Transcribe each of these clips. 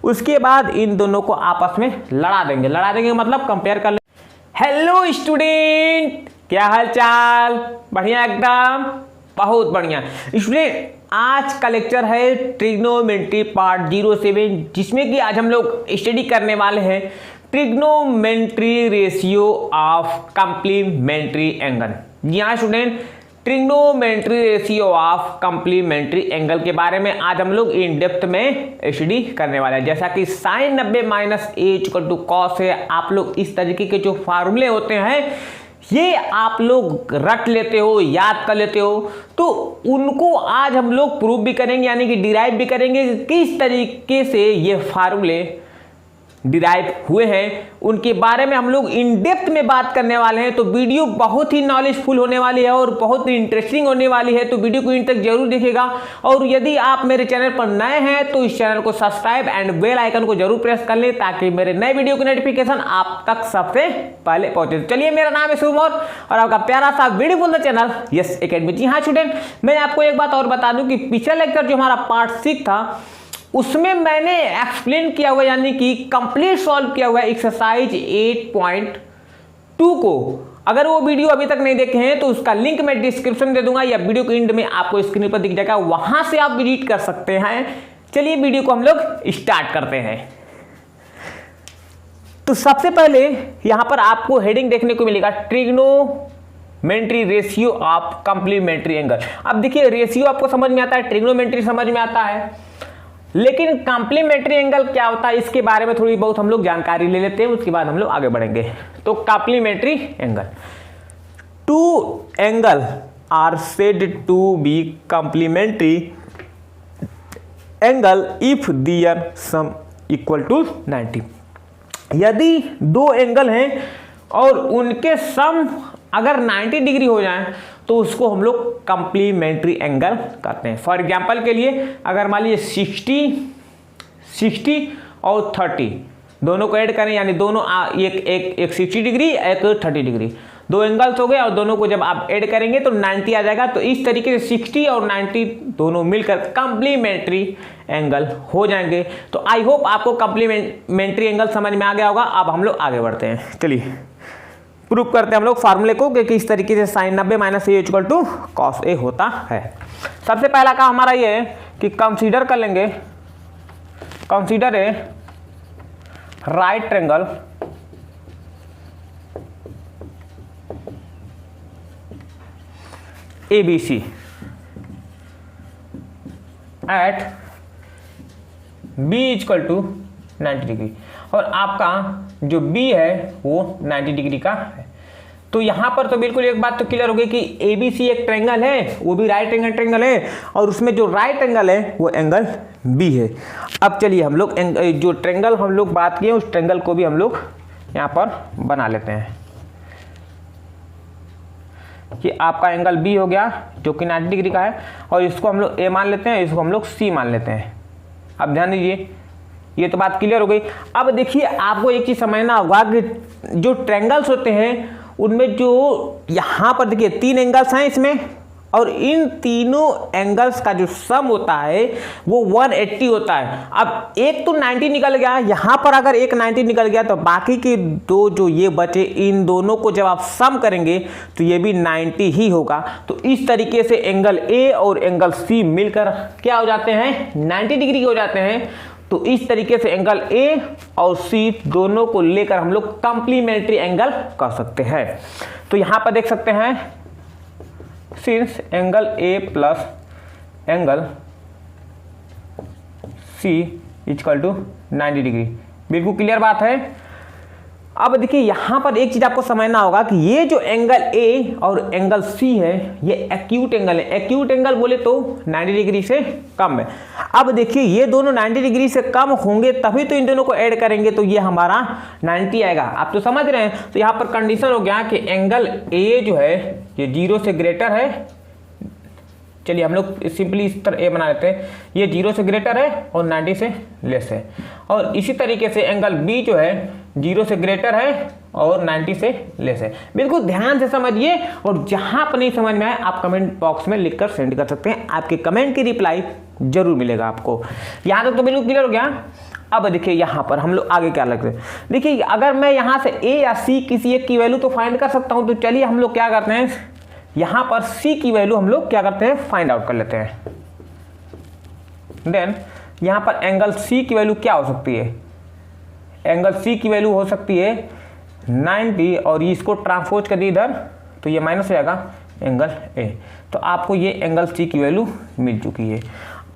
उसके बाद इन दोनों को आपस में लड़ा देंगे मतलब कंपेयर कर लेंगे। हेलो स्टूडेंट, क्या हाल चाल? बढ़िया, एकदम बहुत बढ़िया। स्टूडेंट, आज का लेक्चर है ट्रिग्नोमेट्री पार्ट 07, जिसमें कि आज हम लोग स्टडी करने वाले हैं trigonometry ratio of complementary angle. जी हाँ student, trigonometry ratio of complementary angle के बारे में आज हम लोग इन डेप्थ में स्टडी करने वाले हैं। जैसा कि sin 90 minus a equal to cos है, आप लोग इस तरीके के जो फार्मूले होते हैं ये आप लोग रट लेते हो, याद कर लेते हो, तो उनको आज हम लोग प्रूव भी करेंगे, यानी कि डिराइव भी करेंगे किस तरीके से ये फार्मूले डिराइव हुए हैं, उनके बारे में हम लोग इन डेप्थ में बात करने वाले हैं। तो वीडियो बहुत ही नॉलेजफुल होने वाली है और बहुत ही इंटरेस्टिंग होने वाली है, तो वीडियो को इन तक जरूर देखिएगा। और यदि आप मेरे चैनल पर नए हैं तो इस चैनल को सब्सक्राइब एंड बेल आइकन को जरूर प्रेस कर लें, ताकि मेरे नए वीडियो की नोटिफिकेशन आप तक सबसे पहले पहुंचे। चलिए, मेरा नाम है शुभम और आपका प्यारा सा ब्यूटीफुल चैनल यस एकेडमी। जी हाँ स्टूडेंट, मैं आपको एक बात और बता दूं कि पिछला लेक्चर जो हमारा पार्ट 6 था उसमें मैंने एक्सप्लेन किया हुआ, यानी कि कंप्लीट सॉल्व किया हुआ एक्सरसाइज 8.2 को। अगर वो वीडियो अभी तक नहीं देखे हैं तो उसका लिंक मैं डिस्क्रिप्शन दे दूंगा या वीडियो के एंड में आपको स्क्रीन पर दिख जाएगा, वहां से आप विजिट कर सकते हैं। चलिए वीडियो को हम लोग स्टार्ट करते हैं। तो सबसे पहले यहां पर आपको हेडिंग देखने को मिलेगा trigonometry ratio of complementary angle. अब देखिए, रेशियो आपको समझ में आता है, ट्रिग्नोमेट्री समझ में आता है, लेकिन कंप्लीमेंट्री एंगल क्या होता है इसके बारे में थोड़ी बहुत हम लोग जानकारी ले लेते हैं, उसके बाद हम लोग आगे बढ़ेंगे। तो complementary angle, two angle are said to be complementary angle if their sum equal to 90। यदि दो एंगल हैं और उनके सम अगर 90 डिग्री हो जाए तो उसको हम लोग कंप्लीमेंट्री एंगल कहते हैं। फॉर एग्जांपल के लिए अगर मान लीजिए 60 और 30 दोनों को ऐड करें, यानी दोनों एक 60 डिग्री एक 30 डिग्री, दो एंगल्स हो गए और दोनों को जब आप ऐड करेंगे तो 90 आ जाएगा। तो इस तरीके से 60 और 90 दोनों मिलकर कंप्लीमेंट्री एंगल हो जाएंगे। तो आई होप आपको कंप्लीमेंट्री एंगल समझ में आ गया होगा। अब हम लोग आगे बढ़ते हैं। चलिए प्रूव करते हैं हम लोग फार्मूले को कि किस तरीके से sin 90 minus a equal to cos a होता है। सबसे पहला काम हमारा ये है कि कंसीडर कर लेंगे, consider a right triangle ABC at B equal to 90 degree, और आपका जो B है वो 90 डिग्री का है। तो यहां पर तो बिल्कुल एक बात तो क्लियर हो गई कि ABC एक ट्रायंगल है, वो भी राइट एंगल ट्रायंगल है, और उसमें जो राइट एंगल है वो एंगल B है। अब चलिए हम लोग जो ट्रायंगल हम लोग बात किए उस ट्रायंगल को भी हम लोग यहां पर बना लेते हैं कि आपका एंगल B हो गया जो कि 90 डिग्री का है, और इसको हम लोग A मान लेते हैं, इसको हम लोग C मान लेते हैं। अब ध्यान दीजिए, ये तो बात क्लियर हो गई। अब देखिए, आपको एक चीज समझना होगा कि जो ट्रायंगल्स होते हैं उनमें जो यहां पर देखिए 3 एंगल्स हैं इसमें, और इन तीनों एंगल्स का जो सम होता है वो 180 होता है। अब एक तो 90 निकल गया, यहां पर अगर एक 90 निकल गया तो बाकी के दो जो ये बचे, इन दोनों को जब आप सम करेंगे तो ये भी 90 ही होगा। तो इस तरीके से एंगल A और एंगल C मिलकर क्या हो जाते हैं, 90 डिग्री हो जाते हैं। तो इस तरीके से एंगल A और C दोनों को लेकर हम लोग कंप्लीमेंट्री एंगल कह सकते हैं। तो यहां पर देख सकते हैं, since angle A plus angle C equal to 90 degree, बिल्कुल क्लियर बात है। अब देखिए यहां पर एक चीज आपको समझना होगा कि ये जो एंगल A और एंगल C है ये एक्यूट एंगल है। एक्यूट एंगल बोले तो 90 डिग्री से कम है। अब देखिए ये दोनों 90 डिग्री से कम होंगे तभी तो इन दोनों को ऐड करेंगे तो ये हमारा 90 आएगा। आप तो समझ रहे हैं। तो यहाँ पर कंडीशन हो गया कि एंगल A जो है ये 0 से ग्रेटर है। चलिए हम लोग सिंपली इस तरह ए बना लेते हैं, ये 0 से ग्रेटर है और 90 से लेस है। और इसी तरीके से एंगल B जो है 0 से ग्रेटर है और 90 से लेस है। बिल्कुल ध्यान से समझिए, और जहां पर नहीं समझ में आए आप कमेंट बॉक्स में लिखकर सेंड कर सकते हैं। आपके कमेंट की रिप्लाई जरूर मिलेगा आपको। यहाँ तक तो बिल्कुल क्लियर हो गया। अब देखिए यहाँ पर हम लोग आगे क्या लगते हैं, देखिए अगर मैं यहाँ से ए या सी किसी एक की वैल्यू तो फाइंड कर सकता हूँ, तो चलिए हम लोग क्या करते हैं, यहाँ पर सी की वैल्यू हम लोग क्या करते हैं, फाइंड आउट कर लेते हैं। देन यहाँ पर एंगल सी की वैल्यू क्या हो सकती है, एंगल सी की वैल्यू हो सकती है 90, और इसको ट्रांसपोज कर दी इधर तो ये माइनस हो जाएगा एंगल ए। तो आपको ये एंगल सी की वैल्यू मिल चुकी है।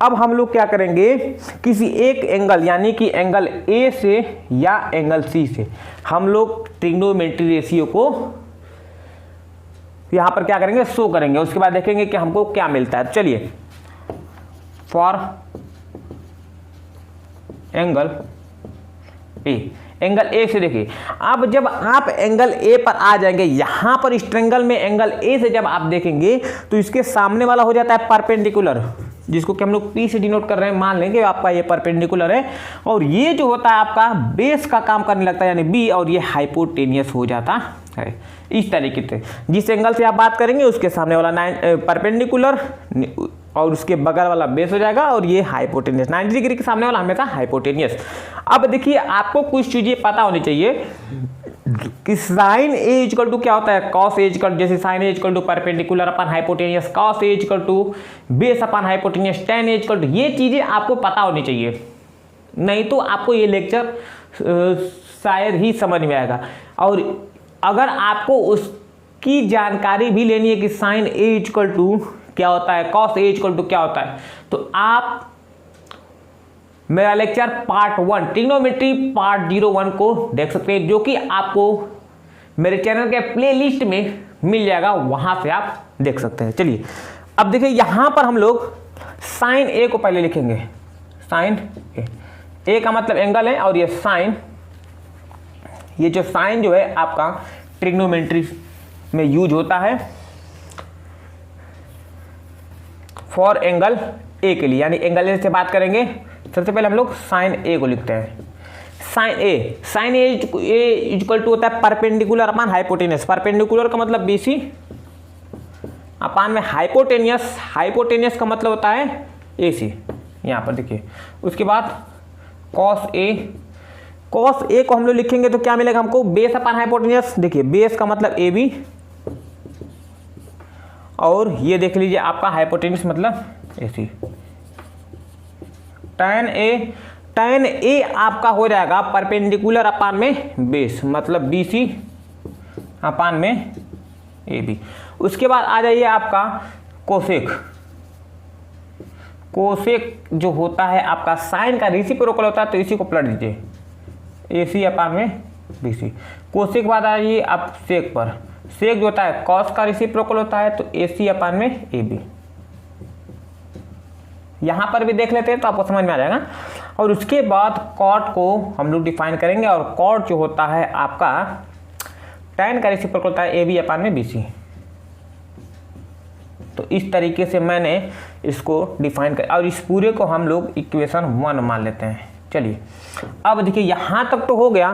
अब हम लोग क्या करेंगे, किसी एक एंगल यानी कि एंगल ए से या एंगल सी से हम लोग ट्रिग्नोमेट्री रेशियो को यहां पर क्या करेंगे, शो करेंगे। उसके बाद देखेंगे कि हमको क्या मिलता है। चलिए, for angle A, angle A से देखिए, अब जब आप एंगल ए पर आ जाएंगे, यहां पर इस ट्रायंगल में एंगल ए से जब आप देखेंगे तो इसके सामने वाला हो जाता है परपेंडिकुलर, जिसको कि हम लोग पी से डिनोट कर रहे हैं। मान लेंगे आपका ये परपेंडिकुलर है, और ये जो होता है आपका बेस का काम करने लगता है यानी बी, और ये हाइपोटेनियस हो जाता है। इस तरीके से जिस एंगल से आप बात करेंगे उसके सामने वाला परपेंडिकुलर और उसके बगल वाला बेस हो जाएगा, और ये हाइपोटेनियस, 90 डिग्री के सामने वाला हमेशा हाइपोटेनियस। अब देखिए आपको कुछ चीजें पता होनी चाहिए कि साइन ए इक्वल टू क्या होता है, कॉस ए इक्वल, जैसे sine A equal to perpendicular upon hypotenuse, cos A equal to base upon hypotenuse, tan A equal to, ये चीजें आपको पता होनी चाहिए, नहीं तो आपको ये लेक्चर शायद ही समझ में आएगा। और अगर आपको उसकी जानकारी भी लेनी है कि साइन ए इक्वल टू क्या होता है, कॉस ए इक्वल टू क्या होता है, तो आप मेरा लेक्चर पार्ट 1 ट्रिग्नोमेट्री पार्ट 01 को देख सकते हैं, जो कि आपको मेरे चैनल के प्लेलिस्ट में मिल जाएगा, वहां से आप देख सकते हैं। चलिए अब देखिए यहां पर हम लोग साइन ए को पहले लिखेंगे, साइन ए का मतलब एंगल है, और ये साइन, ये जो साइन जो है आपका ट्रिग्नोमेट्री में यूज होता है फॉर एंगल ए के लिए, यानी एंगल ए से बात करेंगे। सबसे पहले हम लोग साइन ए को लिखते हैं, साइन ए इक्वल टू होता है परपेंडिकुलर अपन हाइपोटेनियस, परपेंडिकुलर का मतलब बीसी अपान में हाइपोटेनियस, हाइपोटेनियस का मतलब होता है एसी, यहाँ पर देखिए। उसके बाद कॉस ए को हम लोग लिखेंगे तो क्या मिलेगा हमको, बेस अपान हाइपोटेनियस, देखिए बेस का मतलब ए बी, और ये देख लीजिए आपका हाइपोटेनियस मतलब एसी। tan ए आपका हो जाएगा परपेंडिकुलर अपान में बेस, मतलब बीसी अपान में ए बी। उसके बाद आ जाइए आपका कोसेक जो होता है आपका साइन का रेसिप्रोकल होता है, तो इसी को पलट दीजिए, एसी अपान में बीसी। कोसेक बाद आ जाइए आप सेक पर, सेक जो होता है कॉस का रेसिप्रोकल होता है, तो एसी अपान में ए बी। यहां पर भी देख लेते हैं तो आपको समझ में आ जाएगा। और उसके बाद कॉट को हम लोग डिफाइन करेंगे, और कॉट जो होता है आपका tan का रेसिप्रोकल होता है ए बी अपान में बी सी। तो इस तरीके से मैंने इसको डिफाइन कर, और इस पूरे को हम लोग इक्वेशन 1 मान लेते हैं। चलिए अब देखिए यहां तक तो हो गया।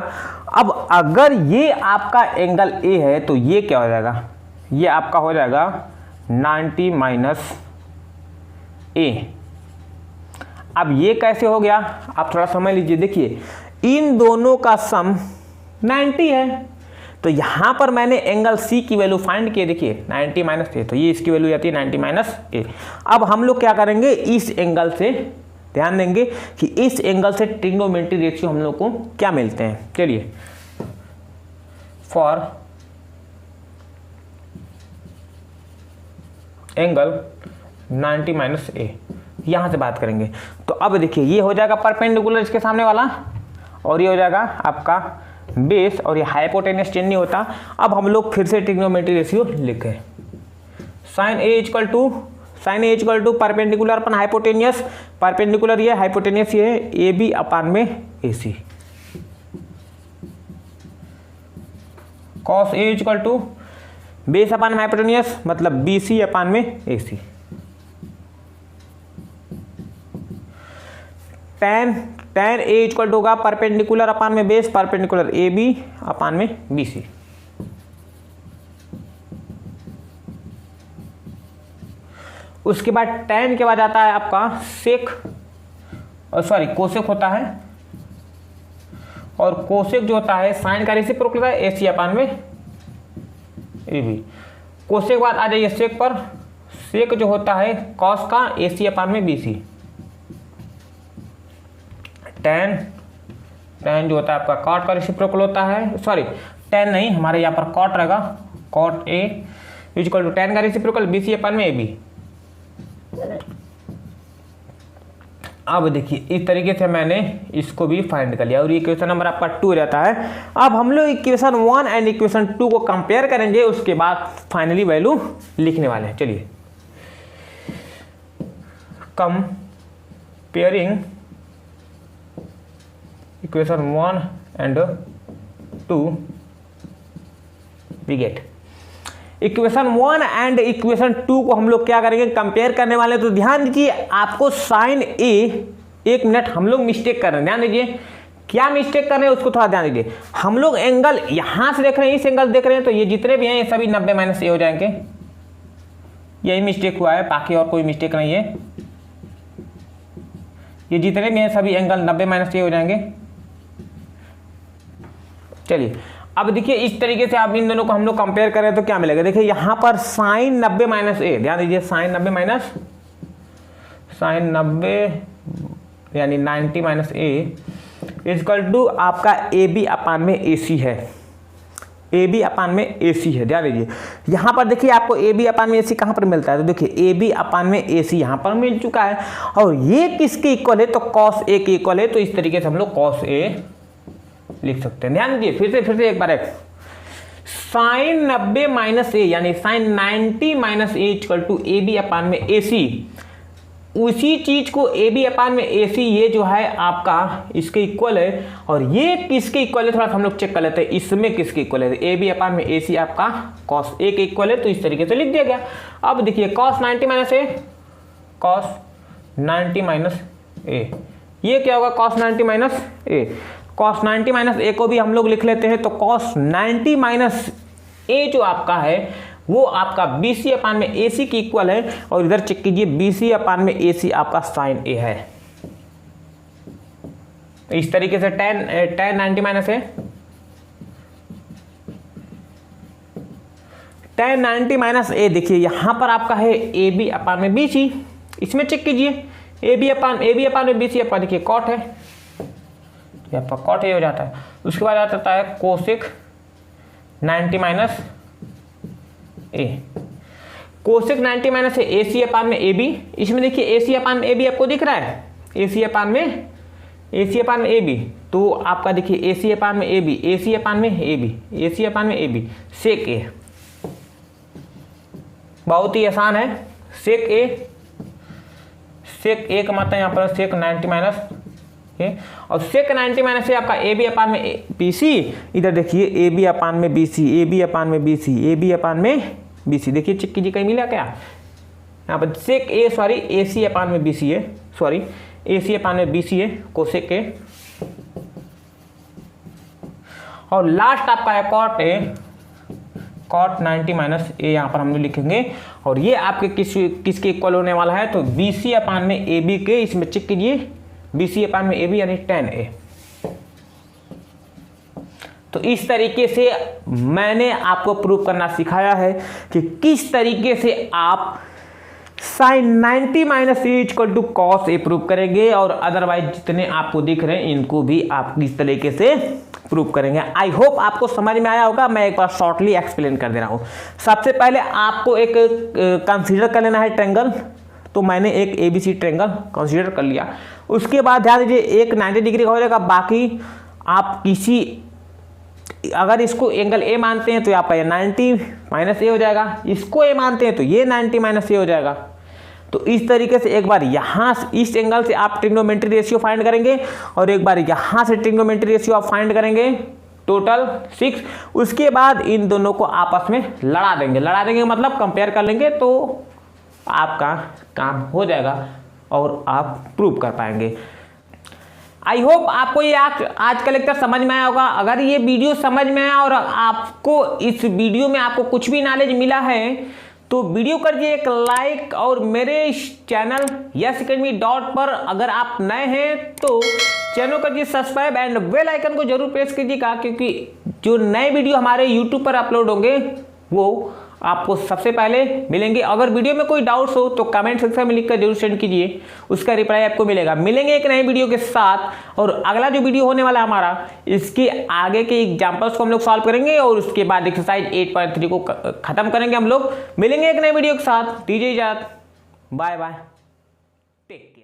अब अगर ये आपका एंगल ए है तो ये क्या हो जाएगा, ये आपका हो जाएगा 90 माइनस ए। अब ये कैसे हो गया आप थोड़ा समझ लीजिए। देखिए इन दोनों का सम 90 है, तो यहां पर मैंने एंगल सी की वैल्यू फाइंड की, देखिए 90 माइनस ए, तो ये इसकी वैल्यू आती है 90 माइनस ए। अब हम लोग क्या करेंगे, इस एंगल से ध्यान देंगे कि इस एंगल से ट्रिग्नोमेट्री रेशियो हम लोग को क्या मिलते हैं। चलिए फॉर एंगल 90 माइनस ए यहां से बात करेंगे। तो अब देखिए ये हो जाएगा परपेंडिकुलर इसके सामने वाला, और ये हो जाएगा आपका बेस, और ये हाइपोटेनियस चेंज नहीं होता। अब हम लोग फिर से ट्रिग्नोमेट्री रेशियो लिखे, sine A equal to perpendicular upon hypotenuse, perpendicular ये हाइपोटेनियस ये है, ए बी अपान में A C. Cos A equal to base upon में हाइपोटेनियस मतलब बी सी अपान में A C. tan A equal to होगा perpendicular upon में base, perpendicular A B upon में बी सी। उसके बाद tan के बाद आता है आपका सेक, सॉरी कोसेक होता है और कोसेक जो होता है साइन का रेसिप्रोकल होता है AC अपान में AB। कोसेक के बाद आ जाइए सेक पर, सेक जो होता है कॉस का AC अपान में BC। टेन, टेन जो होता है आपका कॉट का रेसिप्रोकल होता है, सॉरी टेन नहीं, हमारे यहाँ पर कॉट रहेगा, cot A equal to tan का रेसिप्रोकल BC अपान में AB। अब देखिए इस तरीके से मैंने इसको भी फाइंड कर लिया और इक्वेशन नंबर आपका 2 रहता है। अब हम लोग इक्वेशन 1 एंड इक्वेशन 2 को कंपेयर करेंगे, उसके बाद फाइनली वैल्यू लिखने वाले हैं। चलिए comparing equation 1 and 2 we get equation 1 and equation 2 को हम लोग क्या करेंगे, कंपेयर करने वाले। तो ध्यान दीजिए आपको साइन ए, एक मिनट हम लोग मिस्टेक कर रहे हैं, ध्यान दीजिए क्या मिस्टेक कर रहे हैं उसको थोड़ा ध्यान दीजिए। हम लोग एंगल यहां से देख रहे हैं, इस एंगल देख रहे हैं, तो ये जितने भी हैं ये सभी 90 माइनस ए हो जाएंगे। यही मिस्टेक हुआ है, बाकी और कोई मिस्टेक नहीं है। ये जितने भी हैं सभी एंगल 90 माइनस ए हो जाएंगे। चलिए अब देखिए इस तरीके से आप इन दोनों को हम लोग कंपेयर करें तो क्या मिलेगा। देखिए यहाँ पर साइन 90 माइनस ए, ध्यान दीजिए साइन 90 माइनस साइन 90 यानी 90 माइनस ए इक्वल टू आपका ए बी अपान में ए सी है, ए बी अपान में ए सी है। ध्यान दीजिए यहाँ पर देखिए आपको ए बी अपान में ए सी कहाँ पर मिलता है, तो देखिए ए बी अपान में ए सी यहाँ पर मिल चुका है और ये किसके इक्वल है, तो कॉस ए के इक्वल है। तो इस तरीके से हम लोग कॉस ए लिख सकते हैं। ध्यान दीजिए फिर से एक बार साइन 90 माइनस ए यानी sine 90 minus A equal to A B upon में ए सी। उसी चीज को ए बी अपान में ए सी ये जो है आपका इसके इक्वल है और ये किसके इक्वल है, थोड़ा सा हम लोग चेक कर लेते हैं इसमें किसके इक्वल है। ए बी अपान में ए सी आपका कॉस ए के इक्वल है, तो इस तरीके से लिख दिया गया। अब देखिए कॉस 90 माइनस ए, कॉस 90 माइनस ए, ये क्या होगा कॉस 90 माइनस ए। कॉस 90 माइनस ए को भी हम लोग लिख लेते हैं, तो कॉस 90 माइनस ए जो आपका है वो आपका बी सी अपान में ए सी की इक्वल है और इधर चेक कीजिए बी सी अपान में ए सी आपका साइन ए है। इस तरीके से टेन 90 माइनस ए, टेन 90 माइनस ए देखिए यहाँ पर आपका है ए बी अपान में बी सी। इसमें चेक कीजिए ए बी अपान में बी सी आपका देखिए कॉट है, आपका कॉट ए हो जाता है। उसके बाद आ जाता है कोसेक 90 माइनस ए, कोसेक 90 माइनस ए सी अपान में ए बी। इसमें देखिए ए सी अपान में ए बी आपको दिख रहा है, ए सी अपान में ए बी, तो आपका देखिए ए सी अपान में A B, A C upon में A B, A C upon में ए बी, सेक ए। बहुत ही आसान है, सेक ए का मतलब यहाँ पर सेक 90 माइनस और सेक 90 माइनस से आपका ए बी अपान में बी सी। इधर देखिए ए बी अपान में बी सी, ए बी अपान में बी सी, ए बी अपान में बी सी। देखिए चेक कीजिए कहीं मिला क्या, यहाँ पर सेक ए सॉरी ए सी अपान में बी सी है, सॉरी ए सी अपान में बी सी है कोसेक ए। और लास्ट आपका है कॉट ए, कॉट 90 माइनस ए यहाँ पर हम लोग लिखेंगे और ये आपके किसके इक्वल होने वाला है, तो बी सी अपान में ए बी के। इसमें चेक कीजिए बी सी अपान में ए बी यानी 10a। तो इस तरीके से मैंने आपको प्रूव करना सिखाया है कि किस तरीके से आप sine 90 minus A equal to cos A prove करेंगे और अदरवाइज जितने आपको दिख रहे हैं इनको भी आप किस तरीके से प्रूव करेंगे। आई होप आपको समझ में आया होगा। मैं एक बार शॉर्टली एक्सप्लेन कर दे रहा हूँ। सबसे पहले आपको एक कंसीडर कर लेना है ट्रायंगल, तो मैंने एक ABC ट्रायंगल कंसीडर कर लिया। उसके बाद ध्यान दीजिए एक 90 डिग्री का हो जाएगा, बाकी आप किसी अगर इसको एंगल A मानते हैं तो आपका ये 90 माइनस ए हो जाएगा, इसको A मानते हैं तो ये 90 माइनस ए हो जाएगा। तो इस तरीके से एक बार यहाँ इस एंगल से आप ट्रिग्नोमेट्री रेशियो फाइंड करेंगे और एक बार यहाँ से ट्रिग्नोमेट्री रेशियो आप फाइंड करेंगे, टोटल 6। उसके बाद इन दोनों को आपस में लड़ा देंगे मतलब कंपेयर कर लेंगे, तो आपका काम हो जाएगा और आप प्रूव कर पाएंगे। आई होप आपको ये आज का लेक्चर समझ में आया होगा। अगर ये वीडियो समझ में आया और आपको इस वीडियो में आपको कुछ भी नॉलेज मिला है तो वीडियो करिए एक लाइक और मेरे इस चैनल यस अकेडमी पर अगर आप नए हैं तो चैनल को कीजिए सब्सक्राइब एंड बेल आइकन को जरूर प्रेस कीजिएगा, क्योंकि जो नए वीडियो हमारे यूट्यूब पर अपलोड होंगे वो आपको सबसे पहले मिलेंगे। अगर वीडियो में कोई डाउट्स हो तो कमेंट सेक्शन में लिखकर जरूर सेंड कीजिए, उसका रिप्लाई आपको मिलेगा। मिलेंगे एक नए वीडियो के साथ, और अगला जो वीडियो होने वाला है हमारा, इसके आगे के एग्जाम्पल्स को हम लोग सॉल्व करेंगे और उसके बाद एक्सरसाइज 8.3 को खत्म करेंगे हम लोग। मिलेंगे एक नए वीडियो के साथ, दीजिए इजाजत, बाय बाय, टेक केयर।